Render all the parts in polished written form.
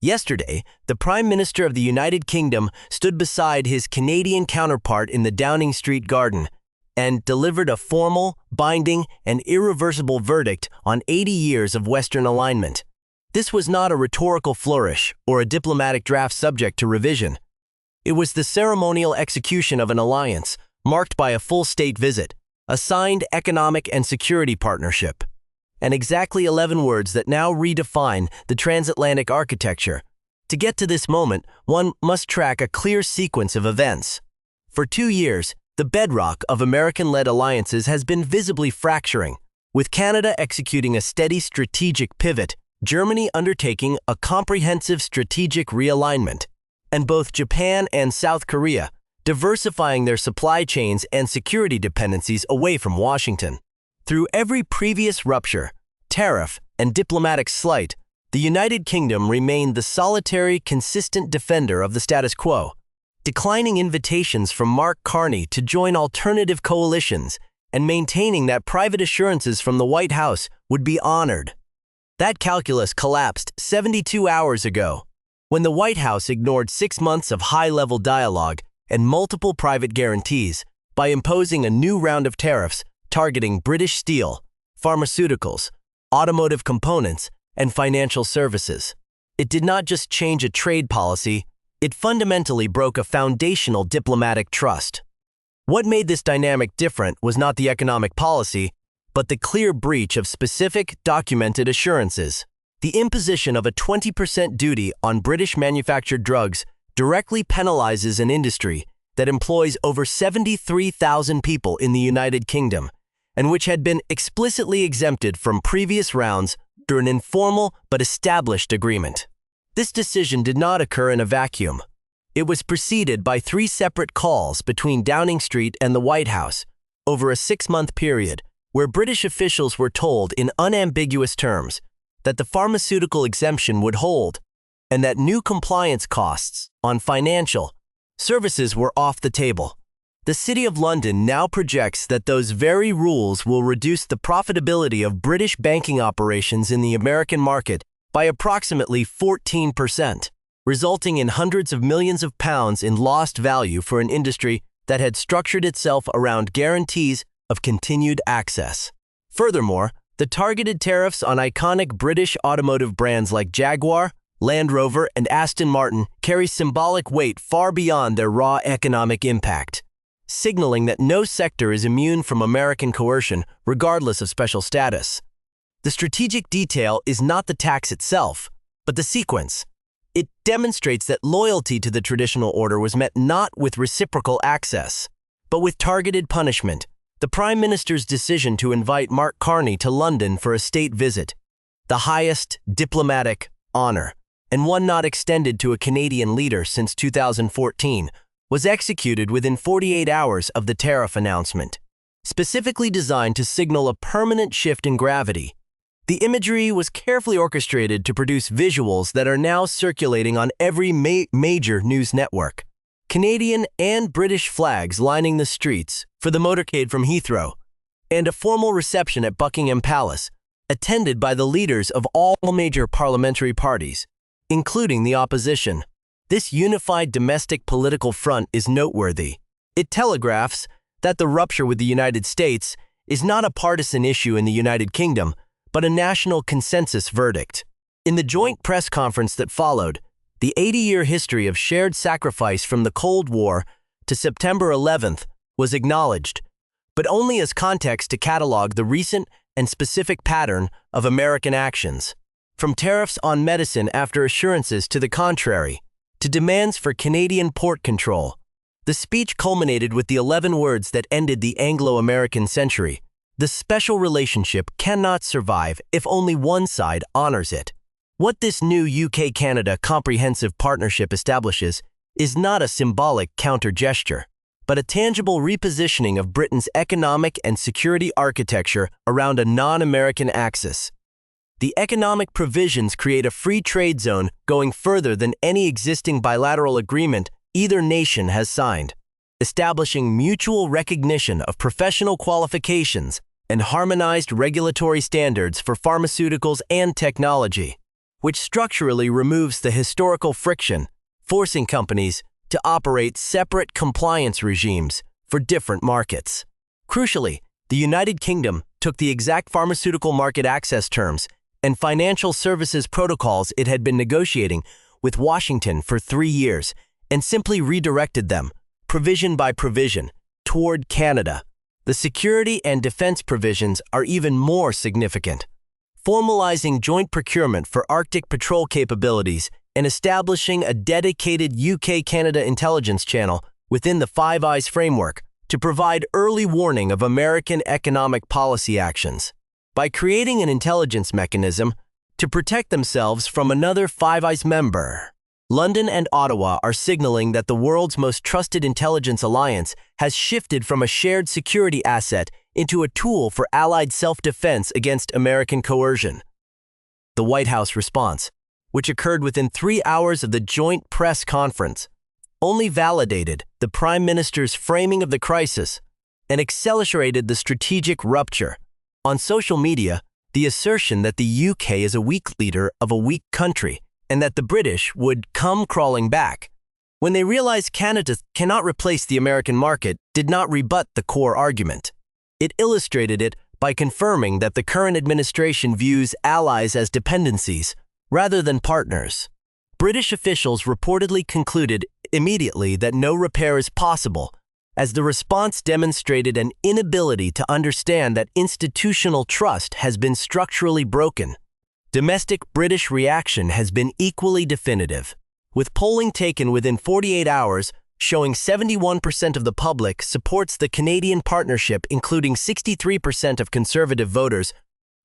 Yesterday, the Prime Minister of the United Kingdom stood beside his Canadian counterpart in the Downing Street garden and delivered a formal, binding, and irreversible verdict on 80 years of Western alignment. This was not a rhetorical flourish or a diplomatic draft subject to revision. It was the ceremonial execution of an alliance, marked by a full state visit, a signed economic and security partnership, and exactly 11 words that now redefine the transatlantic architecture. To get to this moment, one must track a clear sequence of events. For 2 years, the bedrock of American-led alliances has been visibly fracturing, with Canada executing a steady strategic pivot, Germany undertaking a comprehensive strategic realignment, and both Japan and South Korea diversifying their supply chains and security dependencies away from Washington. Through every previous rupture, tariff, and diplomatic slight, the United Kingdom remained the solitary, consistent defender of the status quo, declining invitations from Mark Carney to join alternative coalitions and maintaining that private assurances from the White House would be honored. That calculus collapsed 72 hours ago, when the White House ignored 6 months of high-level dialogue and multiple private guarantees by imposing a new round of tariffs targeting British steel, pharmaceuticals, automotive components, and financial services. It did not just change a trade policy, it fundamentally broke a foundational diplomatic trust. What made this dynamic different was not the economic policy, but the clear breach of specific, documented assurances. The imposition of a 20% duty on British-manufactured drugs directly penalizes an industry that employs over 73,000 people in the United Kingdom, and which had been explicitly exempted from previous rounds through an informal but established agreement. This decision did not occur in a vacuum. It was preceded by 3 separate calls between Downing Street and the White House over a 6-month period, where British officials were told in unambiguous terms that the pharmaceutical exemption would hold and that new compliance costs on financial services were off the table. The City of London now projects that those very rules will reduce the profitability of British banking operations in the American market by approximately 14%, resulting in hundreds of millions of pounds in lost value for an industry that had structured itself around guarantees of continued access. Furthermore, the targeted tariffs on iconic British automotive brands like Jaguar, Land Rover, and Aston Martin carry symbolic weight far beyond their raw economic impact, signaling that no sector is immune from American coercion, regardless of special status. The strategic detail is not the tax itself, but the sequence. It demonstrates that loyalty to the traditional order was met not with reciprocal access, but with targeted punishment. The Prime Minister's decision to invite Mark Carney to London for a state visit, the highest diplomatic honor, and one not extended to a Canadian leader since 2014, was executed within 48 hours of the tariff announcement, specifically designed to signal a permanent shift in gravity. The imagery was carefully orchestrated to produce visuals that are now circulating on every major news network. Canadian and British flags lining the streets for the motorcade from Heathrow, and a formal reception at Buckingham Palace, attended by the leaders of all major parliamentary parties, including the opposition. This unified domestic political front is noteworthy. It telegraphs that the rupture with the United States is not a partisan issue in the United Kingdom, but a national consensus verdict. In the joint press conference that followed, the 80-year history of shared sacrifice from the Cold War to September 11th was acknowledged, but only as context to catalog the recent and specific pattern of American actions. From tariffs on medicine after assurances to the contrary, to demands for Canadian port control, the speech culminated with the 11 words that ended the Anglo-American century. The special relationship cannot survive if only one side honors it. What this new UK-Canada comprehensive partnership establishes is not a symbolic counter-gesture, but a tangible repositioning of Britain's economic and security architecture around a non-American axis. The economic provisions create a free trade zone going further than any existing bilateral agreement either nation has signed, establishing mutual recognition of professional qualifications and harmonized regulatory standards for pharmaceuticals and technology. which structurally removes the historical friction, forcing companies to operate separate compliance regimes for different markets. Crucially, the United Kingdom took the exact pharmaceutical market access terms and financial services protocols it had been negotiating with Washington for 3 years and simply redirected them, provision by provision, toward Canada. The security and defense provisions are even more significant, formalizing joint procurement for Arctic patrol capabilities and establishing a dedicated UK-Canada intelligence channel within the Five Eyes framework to provide early warning of American economic policy actions. By creating an intelligence mechanism to protect themselves from another Five Eyes member, London and Ottawa are signaling that the world's most trusted intelligence alliance has shifted from a shared security asset into a tool for allied self-defense against American coercion. The White House response, which occurred within 3 hours of the joint press conference, only validated the Prime Minister's framing of the crisis and accelerated the strategic rupture. On social media, the assertion that the UK is a weak leader of a weak country and that the British would come crawling back when they realized Canada cannot replace the American market did not rebut the core argument. It illustrated it by confirming that the current administration views allies as dependencies rather than partners. British officials reportedly concluded immediately that no repair is possible, as the response demonstrated an inability to understand that institutional trust has been structurally broken. Domestic British reaction has been equally definitive, with polling taken within 48 hours showing 71% of the public supports the Canadian partnership, including 63% of conservative voters,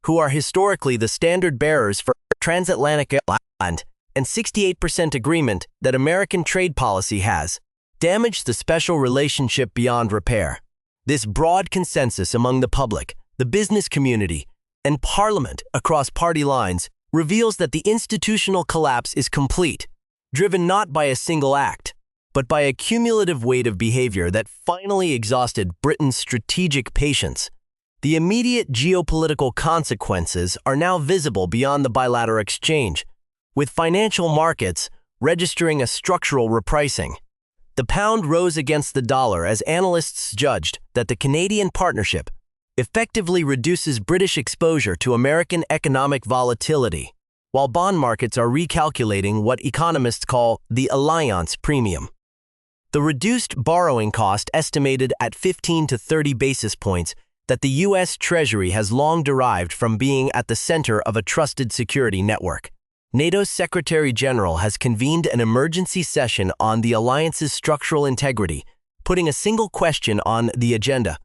who are historically the standard bearers for transatlantic and 68% agreement that American trade policy has damaged the special relationship beyond repair. This broad consensus among the public, the business community, and Parliament across party lines reveals that the institutional collapse is complete, driven not by a single act, but by a cumulative weight of behavior that finally exhausted Britain's strategic patience. The immediate geopolitical consequences are now visible beyond the bilateral exchange, with financial markets registering a structural repricing. The pound rose against the dollar as analysts judged that the Canadian partnership effectively reduces British exposure to American economic volatility, while bond markets are recalculating what economists call the alliance premium. The reduced borrowing cost estimated at 15 to 30 basis points that the U.S. Treasury has long derived from being at the center of a trusted security network. NATO's Secretary General has convened an emergency session on the alliance's structural integrity, putting a single question on the agenda.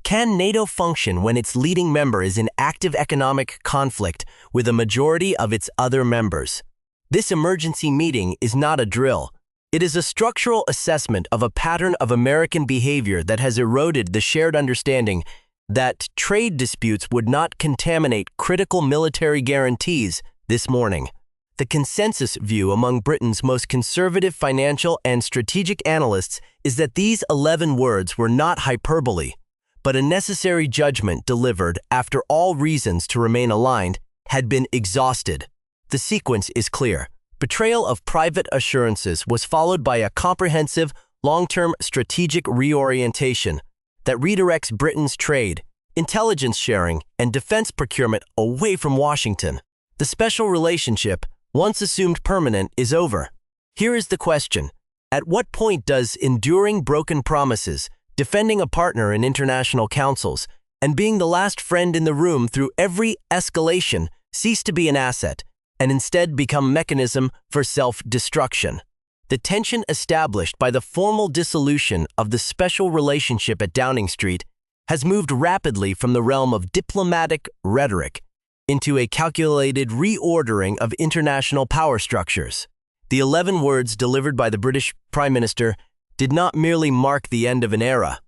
Can NATO function when its leading member is in active economic conflict with a majority of its other members? This emergency meeting is not a drill. It is a structural assessment of a pattern of American behavior that has eroded the shared understanding that trade disputes would not contaminate critical military guarantees this morning. The consensus view among Britain's most conservative financial and strategic analysts is that these 11 words were not hyperbole, but a necessary judgment delivered after all reasons to remain aligned had been exhausted. The sequence is clear. Betrayal of private assurances was followed by a comprehensive, long-term strategic reorientation that redirects Britain's trade, intelligence sharing, and defense procurement away from Washington. The special relationship, once assumed permanent, is over. Here is the question. At what point does enduring broken promises, defending a partner in international councils, and being the last friend in the room through every escalation cease to be an asset and instead become mechanism for self-destruction? The tension established by the formal dissolution of the special relationship at Downing Street has moved rapidly from the realm of diplomatic rhetoric into a calculated reordering of international power structures. The 11 words delivered by the British Prime Minister did not merely mark the end of an era.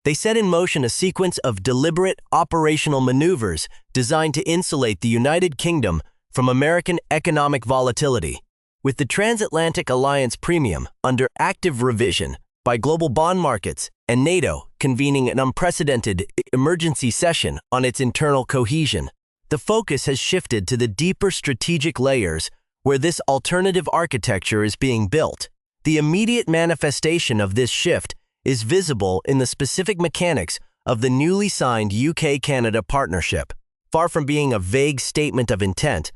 They set in motion a sequence of deliberate operational maneuvers designed to insulate the United Kingdom from American economic volatility. With the transatlantic alliance premium under active revision by global bond markets and NATO convening an unprecedented emergency session on its internal cohesion, The focus has shifted to the deeper strategic layers where this alternative architecture is being built. The immediate manifestation of this shift is visible in the specific mechanics of the newly signed UK-Canada partnership. Far from being a vague statement of intent,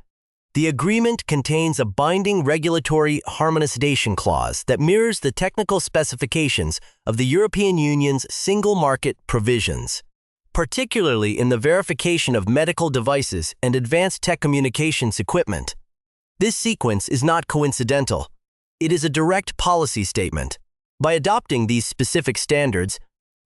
the agreement contains a binding regulatory harmonization clause that mirrors the technical specifications of the European Union's single market provisions, particularly in the verification of medical devices and advanced telecommunications equipment. This sequence is not coincidental. It is a direct policy statement. By adopting these specific standards,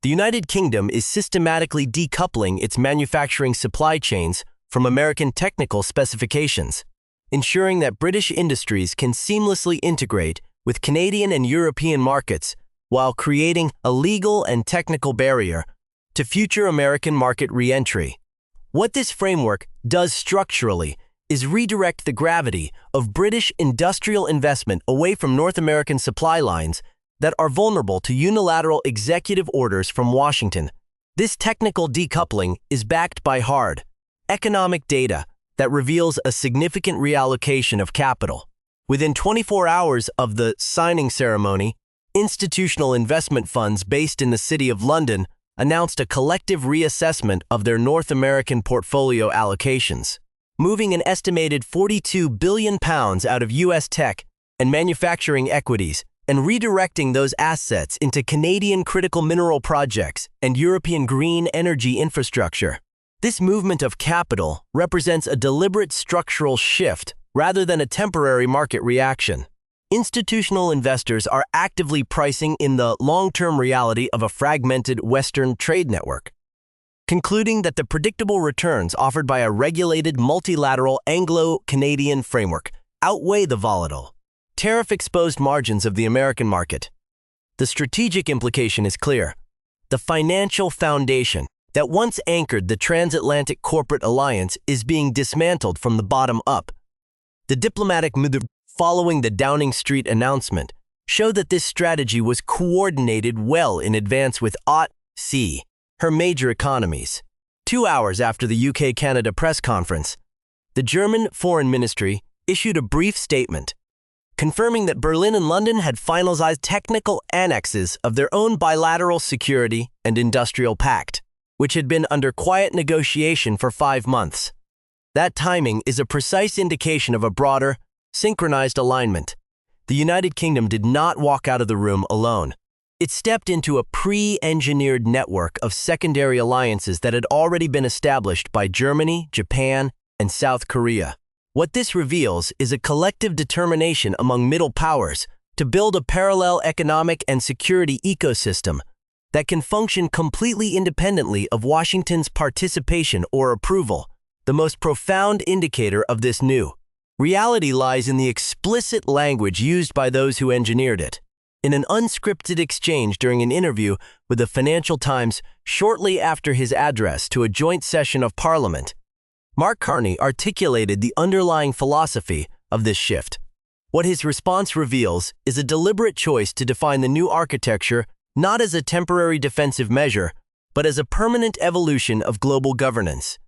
the United Kingdom is systematically decoupling its manufacturing supply chains from American technical specifications, ensuring that British industries can seamlessly integrate with Canadian and European markets while creating a legal and technical barrier to future American market re-entry. What this framework does structurally is redirect the gravity of British industrial investment away from North American supply lines that are vulnerable to unilateral executive orders from Washington. This technical decoupling is backed by hard economic data that reveals a significant reallocation of capital. Within 24 hours of the signing ceremony, institutional investment funds based in the City of London announced a collective reassessment of their North American portfolio allocations, moving an estimated £42 billion out of U.S. tech and manufacturing equities and redirecting those assets into Canadian critical mineral projects and European green energy infrastructure. This movement of capital represents a deliberate structural shift rather than a temporary market reaction. Institutional investors are actively pricing in the long-term reality of a fragmented Western trade network, concluding that the predictable returns offered by a regulated multilateral Anglo-Canadian framework outweigh the volatile, tariff-exposed margins of the American market. The strategic implication is clear. The financial foundation that once anchored the transatlantic corporate alliance is being dismantled from the bottom up. The diplomatic move following the Downing Street announcement showed that this strategy was coordinated well in advance with AUC, her major economies. 2 hours after the UK-Canada press conference, the German Foreign Ministry issued a brief statement confirming that Berlin and London had finalized technical annexes of their own bilateral security and industrial pact, which had been under quiet negotiation for 5 months. That timing is a precise indication of a broader, synchronized alignment. The United Kingdom did not walk out of the room alone. It stepped into a pre-engineered network of secondary alliances that had already been established by Germany, Japan, and South Korea. What this reveals is a collective determination among middle powers to build a parallel economic and security ecosystem that can function completely independently of Washington's participation or approval. The most profound indicator of this new reality lies in the explicit language used by those who engineered it. In an unscripted exchange during an interview with the Financial Times shortly after his address to a joint session of Parliament, Mark Carney articulated the underlying philosophy of this shift. What his response reveals is a deliberate choice to define the new architecture not as a temporary defensive measure, but as a permanent evolution of global governance.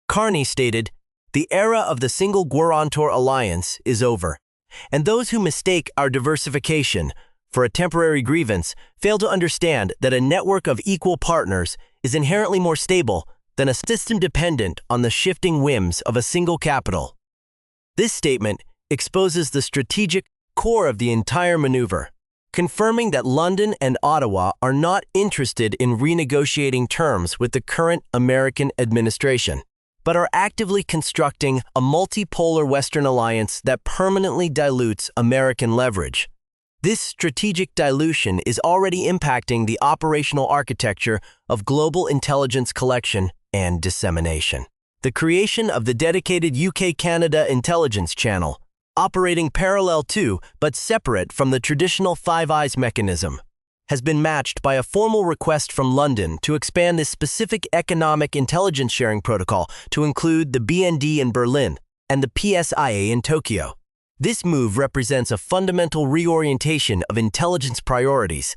Carney stated, "The era of the single guarantor alliance is over, and those who mistake our diversification for a temporary grievance fail to understand that a network of equal partners is inherently more stable than a system dependent on the shifting whims of a single capital." This statement exposes the strategic core of the entire maneuver, confirming that London and Ottawa are not interested in renegotiating terms with the current American administration, but are actively constructing a multipolar Western alliance that permanently dilutes American leverage. This strategic dilution is already impacting the operational architecture of global intelligence collection and dissemination. The creation of the dedicated UK-Canada Intelligence Channel, operating parallel to but separate from the traditional Five Eyes mechanism, has been matched by a formal request from London to expand this specific economic intelligence sharing protocol to include the BND in Berlin and the PSIA in Tokyo. This move represents a fundamental reorientation of intelligence priorities,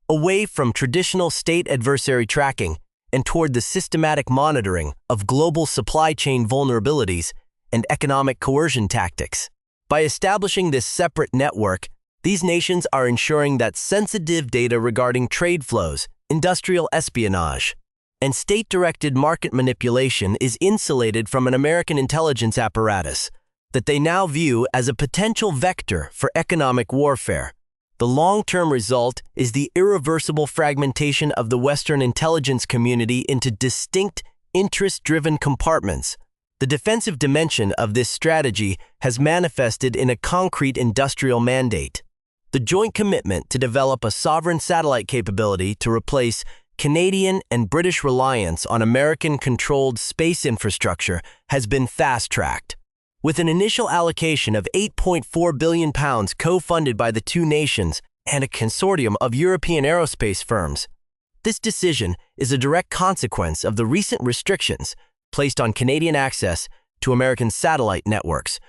away from traditional state adversary tracking and toward the systematic monitoring of global supply chain vulnerabilities and economic coercion tactics. By establishing this separate network, these nations are ensuring that sensitive data regarding trade flows, industrial espionage, and state-directed market manipulation is insulated from an American intelligence apparatus that they now view as a potential vector for economic warfare. The long-term result is the irreversible fragmentation of the Western intelligence community into distinct, interest-driven compartments. The defensive dimension of this strategy has manifested in a concrete industrial mandate. The joint commitment to develop a sovereign satellite capability to replace Canadian and British reliance on American-controlled space infrastructure has been fast-tracked. With an initial allocation of £8.4 billion co-funded by the two nations and a consortium of European aerospace firms, this decision is a direct consequence of the recent restrictions placed on Canadian access to American satellite networks,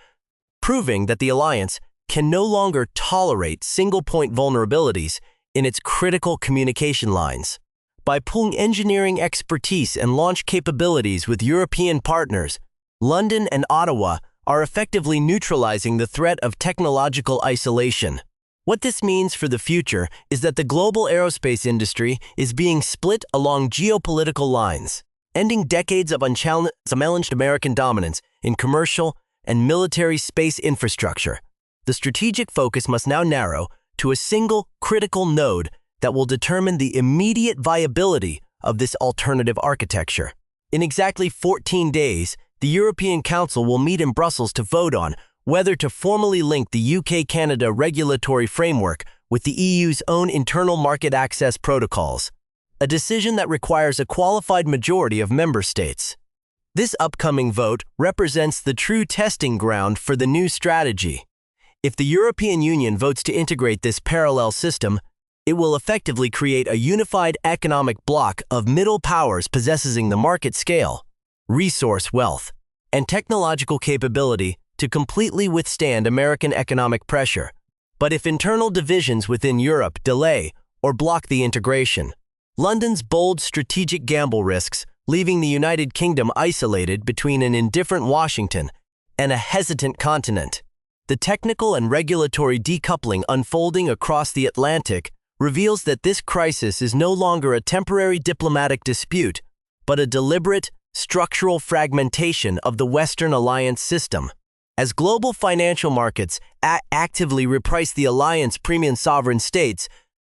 proving that the alliance can no longer tolerate single-point vulnerabilities in its critical communication lines. By pooling engineering expertise and launch capabilities with European partners, London and Ottawa are effectively neutralizing the threat of technological isolation. What this means for the future is that the global aerospace industry is being split along geopolitical lines, ending decades of unchallenged American dominance in commercial and military space infrastructure. The strategic focus must now narrow to a single critical node that will determine the immediate viability of this alternative architecture. In exactly 14 days, the European Council will meet in Brussels to vote on whether to formally link the UK-Canada regulatory framework with the EU's own internal market access protocols, a decision that requires a qualified majority of member states. This upcoming vote represents the true testing ground for the new strategy. If the European Union votes to integrate this parallel system, it will effectively create a unified economic bloc of middle powers possessing the market scale, resource wealth, and technological capability to completely withstand American economic pressure. But if internal divisions within Europe delay or block the integration, London's bold strategic gamble risks leaving the United Kingdom isolated between an indifferent Washington and a hesitant continent. The technical and regulatory decoupling unfolding across the Atlantic reveals that this crisis is no longer a temporary diplomatic dispute, but a deliberate, structural fragmentation of the Western alliance system. As global financial markets actively reprice the alliance premium sovereign states,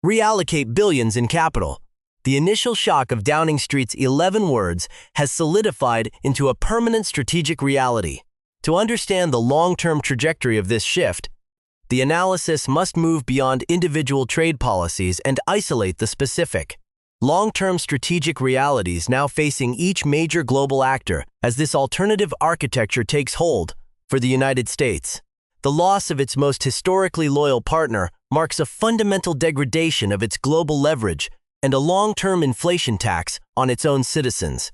reallocate billions in capital, the initial shock of Downing Street's 11 words has solidified into a permanent strategic reality. To understand the long-term trajectory of this shift, the analysis must move beyond individual trade policies and isolate the specific, long-term strategic realities now facing each major global actor as this alternative architecture takes hold. For the United States, the loss of its most historically loyal partner marks a fundamental degradation of its global leverage and a long-term inflation tax on its own citizens.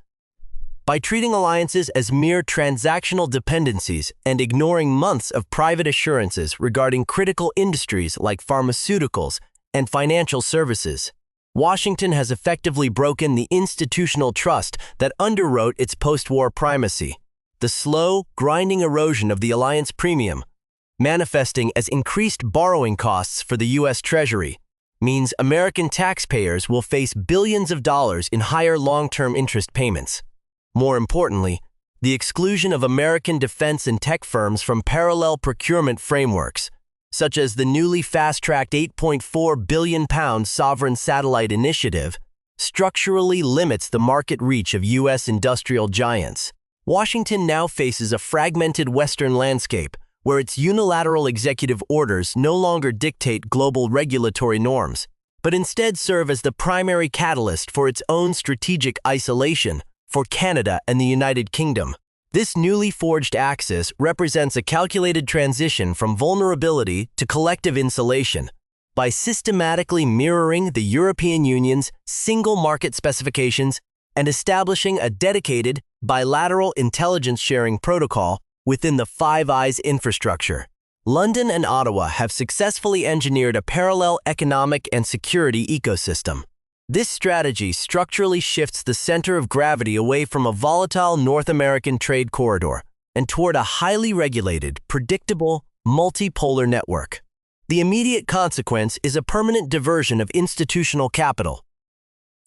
By treating alliances as mere transactional dependencies and ignoring months of private assurances regarding critical industries like pharmaceuticals and financial services, Washington has effectively broken the institutional trust that underwrote its post-war primacy. The slow, grinding erosion of the alliance premium, manifesting as increased borrowing costs for the U.S. Treasury, means American taxpayers will face billions of dollars in higher long-term interest payments. More importantly, the exclusion of American defense and tech firms from parallel procurement frameworks, such as the newly fast-tracked £8.4 billion Sovereign Satellite Initiative, structurally limits the market reach of U.S. industrial giants. Washington now faces a fragmented Western landscape where its unilateral executive orders no longer dictate global regulatory norms, but instead serve as the primary catalyst for its own strategic isolation for Canada and the United Kingdom. This newly forged axis represents a calculated transition from vulnerability to collective insulation. By systematically mirroring the European Union's single market specifications and establishing a dedicated, bilateral intelligence-sharing protocol within the Five Eyes infrastructure, London and Ottawa have successfully engineered a parallel economic and security ecosystem. This strategy structurally shifts the center of gravity away from a volatile North American trade corridor and toward a highly regulated, predictable, multipolar network. The immediate consequence is a permanent diversion of institutional capital.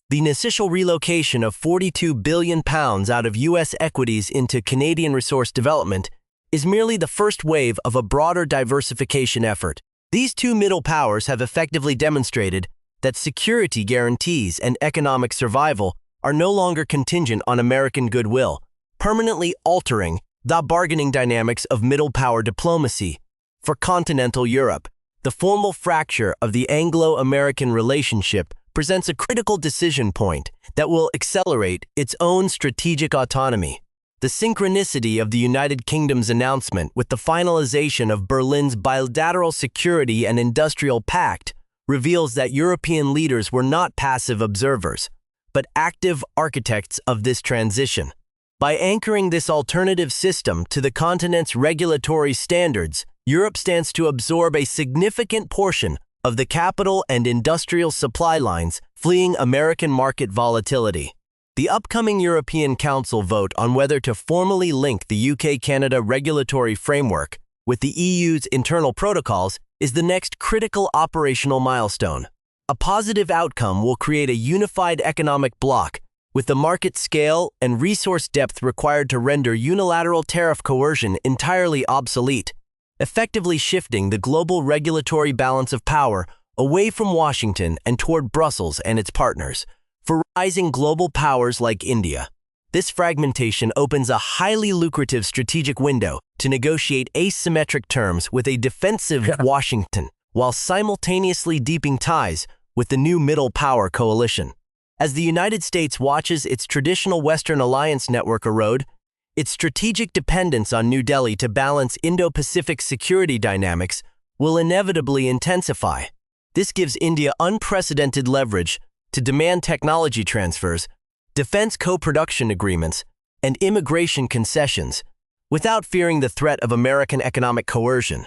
The initial relocation of £42 billion out of U.S. equities into Canadian resource development is merely the first wave of a broader diversification effort. These two middle powers have effectively demonstrated that security guarantees and economic survival are no longer contingent on American goodwill, permanently altering the bargaining dynamics of middle power diplomacy. For continental Europe, the formal fracture of the Anglo-American relationship presents a critical decision point that will accelerate its own strategic autonomy. The synchronicity of the United Kingdom's announcement with the finalization of Berlin's bilateral security and industrial pact reveals that European leaders were not passive observers, but active architects of this transition. By anchoring this alternative system to the continent's regulatory standards, Europe stands to absorb a significant portion of the capital and industrial supply lines fleeing American market volatility. The upcoming European Council vote on whether to formally link the UK-Canada regulatory framework with the EU's internal protocols is the next critical operational milestone. A positive outcome will create a unified economic bloc with the market scale and resource depth required to render unilateral tariff coercion entirely obsolete, effectively shifting the global regulatory balance of power away from Washington and toward Brussels and its partners. For rising global powers like India, this fragmentation opens a highly lucrative strategic window to negotiate asymmetric terms with a defensive Washington, while simultaneously deepening ties with the new middle power coalition. As the United States watches its traditional Western alliance network erode, its strategic dependence on New Delhi to balance Indo-Pacific security dynamics will inevitably intensify. This gives India unprecedented leverage to demand technology transfers, defense co-production agreements, and immigration concessions, without fearing the threat of American economic coercion.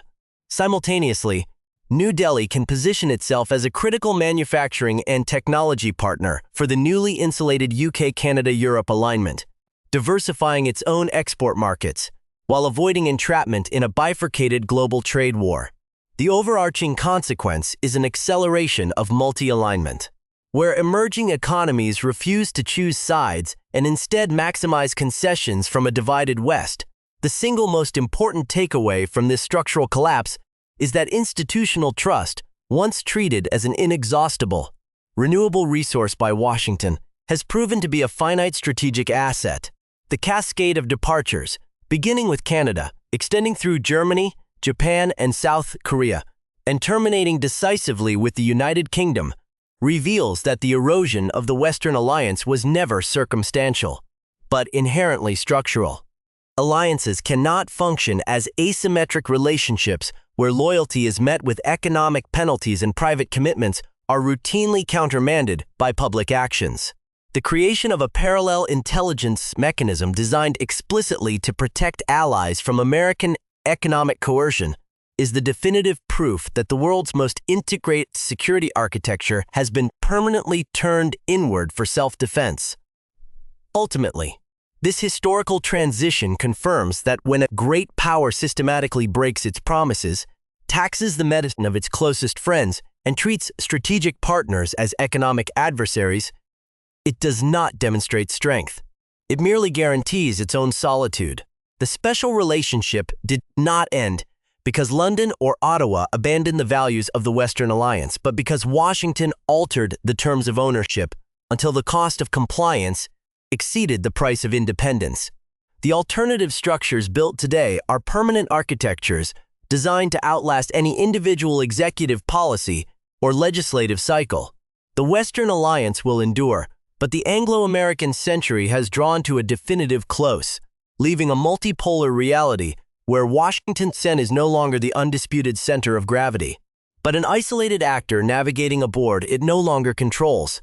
Simultaneously, New Delhi can position itself as a critical manufacturing and technology partner for the newly insulated UK-Canada-Europe alignment, diversifying its own export markets, while avoiding entrapment in a bifurcated global trade war. The overarching consequence is an acceleration of multi-alignment, where emerging economies refuse to choose sides and instead maximize concessions from a divided West. The single most important takeaway from this structural collapse is that institutional trust, once treated as an inexhaustible, renewable resource by Washington, has proven to be a finite strategic asset. The cascade of departures, beginning with Canada, extending through Germany, Japan, and South Korea, and terminating decisively with the United Kingdom, reveals that the erosion of the Western alliance was never circumstantial, but inherently structural. Alliances cannot function as asymmetric relationships where loyalty is met with economic penalties and private commitments are routinely countermanded by public actions. The creation of a parallel intelligence mechanism designed explicitly to protect allies from American economic coercion is the definitive proof that the world's most integrated security architecture has been permanently turned inward for self-defense. Ultimately, this historical transition confirms that when a great power systematically breaks its promises, taxes the medicine of its closest friends, and treats strategic partners as economic adversaries, it does not demonstrate strength. It merely guarantees its own solitude. The special relationship did not end because London or Ottawa abandoned the values of the Western Alliance, but because Washington altered the terms of ownership until the cost of compliance exceeded the price of independence. The alternative structures built today are permanent architectures designed to outlast any individual executive policy or legislative cycle. The Western Alliance will endure, but the Anglo-American century has drawn to a definitive close, leaving a multipolar reality where Washington's Sen is no longer the undisputed center of gravity, but an isolated actor navigating a board it no longer controls.